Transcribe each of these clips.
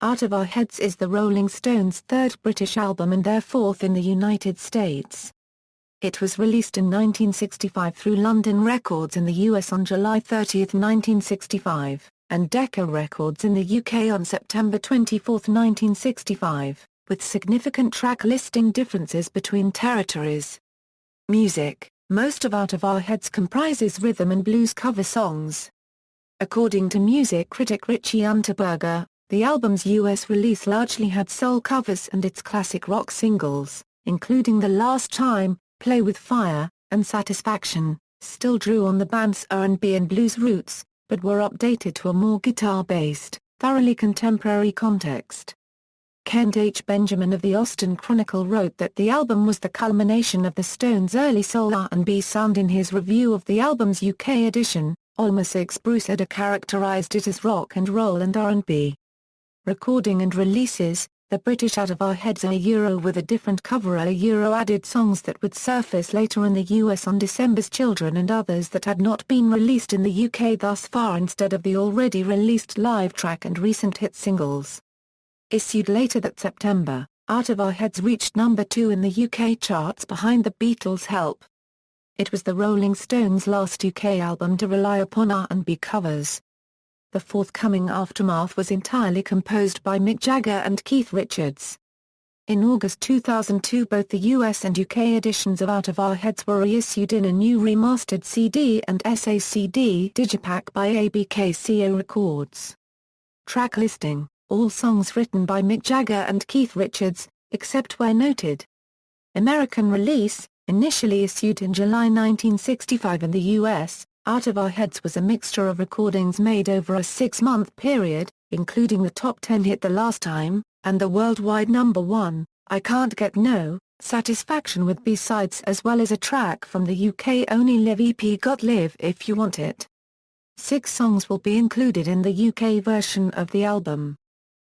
Out of Our Heads is the Rolling Stones' third British album and their fourth in the United States. It was released in 1965 through London Records in the US on July 30, 1965, and Decca Records in the UK on September 24, 1965, with significant track listing differences between territories. Music: most of Out of Our Heads comprises rhythm and blues cover songs. According to music critic Richie Unterberger, the album's US release largely had soul covers and its classic rock singles, including The Last Time, Play with Fire, and Satisfaction, still drew on the band's R&B and blues roots, but were updated to a more guitar-based, thoroughly contemporary context. Kent H. Benjamin of the Austin Chronicle wrote that the album was the culmination of the Stones' early soul R&B sound. In his review of the album's UK edition, Olmosix Brewster characterised it as rock and roll and R&B. Recording and releases: the British Out of Our Heads with a different cover added songs that would surface later in the US on December's Children and others that had not been released in the UK thus far instead of the already released live track and recent hit singles. Issued later that September, Out of Our Heads reached number 2 in the UK charts behind the Beatles' Help. It was the Rolling Stones' last UK album to rely upon R&B covers. The forthcoming Aftermath was entirely composed by Mick Jagger and Keith Richards. In August 2002 both the US and UK editions of Out of Our Heads were reissued in a new remastered CD and SACD digipack by ABKCO Records. Track listing: all songs written by Mick Jagger and Keith Richards, except where noted. American release: initially issued in July 1965 in the US, Out of Our Heads was a mixture of recordings made over a 6-month period, including the top 10 hit The Last Time, and the worldwide number 1, I Can't Get No, Satisfaction with B-sides, as well as a track from the UK-only live EP Got Live If You Want It. 6 songs will be included in the UK version of the album.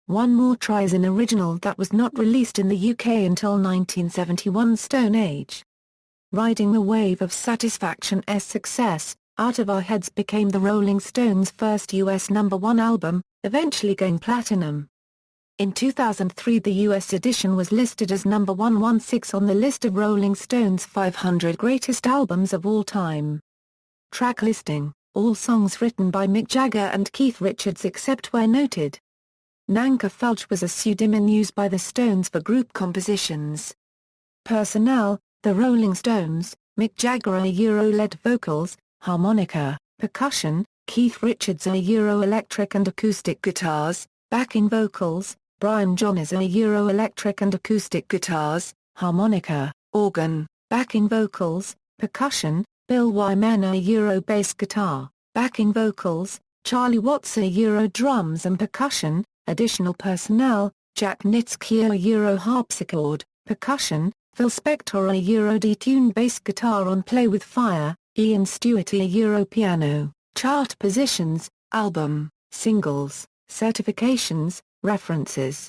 One More Try is an original that was not released in the UK until 1971's Stone Age. Riding the wave of Satisfaction's success, Out of Our Heads became the Rolling Stones' first US number 1 album, eventually going platinum. In 2003 the US edition was listed as number 116 on the list of Rolling Stones' 500 greatest albums of all time. Track listing: all songs written by Mick Jagger and Keith Richards except where noted. Nanka Felch was a pseudonym used by the Stones for group compositions. Personnel: the Rolling Stones, Mick Jagger lead vocals, harmonica, percussion, Keith Richards electric and acoustic guitars, backing vocals, Brian Jones electric and acoustic guitars, harmonica, organ, backing vocals, percussion, Bill Wyman bass guitar, backing vocals, Charlie Watts drums and percussion, additional personnel, Jack Nitzke harpsichord, percussion, Phil Spector detuned bass guitar on Play with Fire, Ian Stewart piano. Chart positions, album, singles, certifications, references.